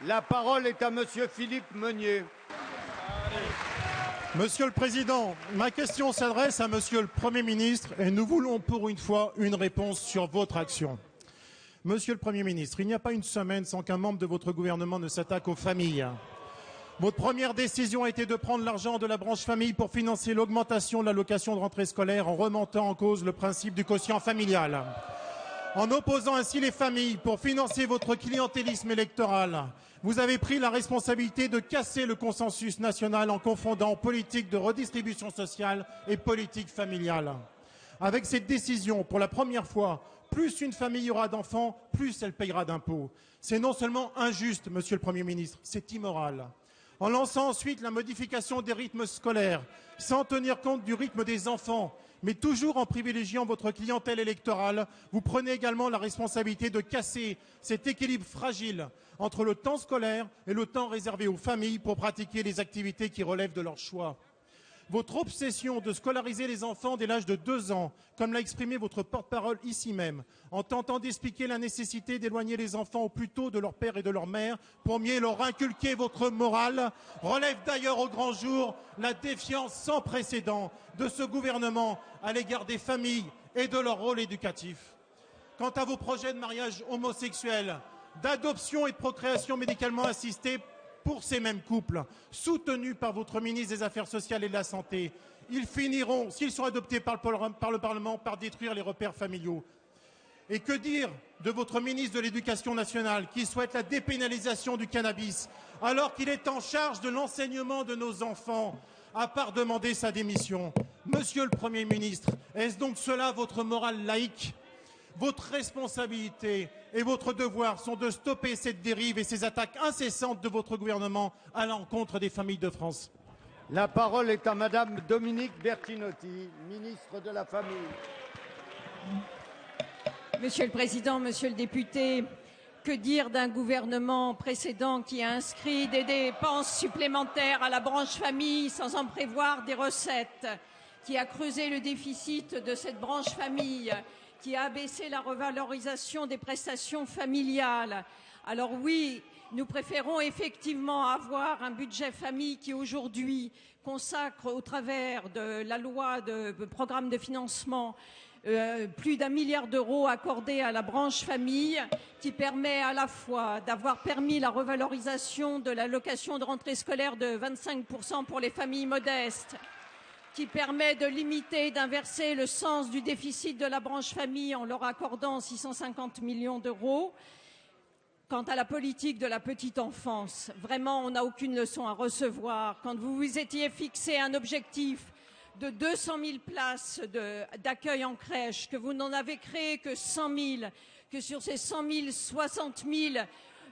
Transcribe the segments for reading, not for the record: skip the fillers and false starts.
La parole est à Monsieur Philippe Meunier. Monsieur le Président, ma question s'adresse à Monsieur le Premier ministre et nous voulons pour une fois une réponse sur votre action. Monsieur le Premier ministre, il n'y a pas une semaine sans qu'un membre de votre gouvernement ne s'attaque aux familles. Votre première décision a été de prendre l'argent de la branche famille pour financer l'augmentation de l'allocation de rentrée scolaire en remontant en cause le principe du quotient familial. En opposant ainsi les familles pour financer votre clientélisme électoral, vous avez pris la responsabilité de casser le consensus national en confondant politique de redistribution sociale et politique familiale. Avec cette décision, pour la première fois, plus une famille aura d'enfants, plus elle payera d'impôts. C'est non seulement injuste, Monsieur le Premier ministre, c'est immoral. En lançant ensuite la modification des rythmes scolaires, sans tenir compte du rythme des enfants, mais toujours en privilégiant votre clientèle électorale, vous prenez également la responsabilité de casser cet équilibre fragile entre le temps scolaire et le temps réservé aux familles pour pratiquer les activités qui relèvent de leur choix. Votre obsession de scolariser les enfants dès l'âge de 2 ans, comme l'a exprimé votre porte-parole ici même, en tentant d'expliquer la nécessité d'éloigner les enfants au plus tôt de leur père et de leur mère pour mieux leur inculquer votre morale, relève d'ailleurs au grand jour la défiance sans précédent de ce gouvernement à l'égard des familles et de leur rôle éducatif. Quant à vos projets de mariage homosexuel, d'adoption et de procréation médicalement assistée pour ces mêmes couples, soutenus par votre ministre des Affaires sociales et de la Santé, ils finiront, s'ils sont adoptés par le Parlement, par détruire les repères familiaux. Et que dire de votre ministre de l'Éducation nationale qui souhaite la dépénalisation du cannabis alors qu'il est en charge de l'enseignement de nos enfants, à part demander sa démission? Monsieur le Premier ministre, est-ce donc cela votre morale laïque? Votre responsabilité et votre devoir sont de stopper cette dérive et ces attaques incessantes de votre gouvernement à l'encontre des familles de France. La parole est à Madame Dominique Bertinotti, ministre de la Famille. Monsieur le Président, Monsieur le député, que dire d'un gouvernement précédent qui a inscrit des dépenses supplémentaires à la branche famille sans en prévoir des recettes, qui a creusé le déficit de cette branche famille, qui a abaissé la revalorisation des prestations familiales. Alors oui, nous préférons effectivement avoir un budget famille qui aujourd'hui consacre au travers de la loi de programme de financement plus d'1 milliard d'euros accordés à la branche famille, qui permet à la fois d'avoir permis la revalorisation de l'allocation de rentrée scolaire de 25% pour les familles modestes, qui permet de limiter et d'inverser le sens du déficit de la branche famille en leur accordant 650 millions d'euros. Quant à la politique de la petite enfance, vraiment, on n'a aucune leçon à recevoir. Quand vous vous étiez fixé un objectif de 200 000 places d'accueil en crèche, que vous n'en avez créé que 100 000, que sur ces 100 000, 60 000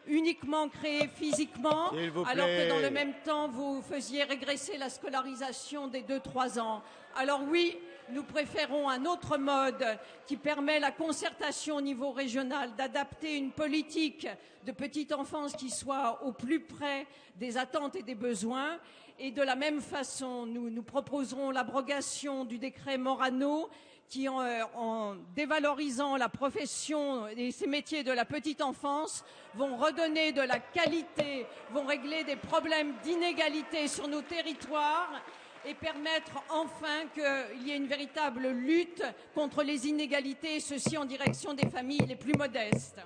uniquement créés physiquement, alors que dans le même temps, vous faisiez régresser la scolarisation des 2-3 ans. Alors oui, nous préférons un autre mode qui permet la concertation au niveau régional, d'adapter une politique de petite enfance qui soit au plus près des attentes et des besoins. Et de la même façon, nous proposerons l'abrogation du décret Morano qui, en dévalorisant la profession et ces métiers de la petite enfance, vont redonner de la qualité, vont régler des problèmes d'inégalité sur nos territoires et permettre enfin qu'il y ait une véritable lutte contre les inégalités, ceci en direction des familles les plus modestes.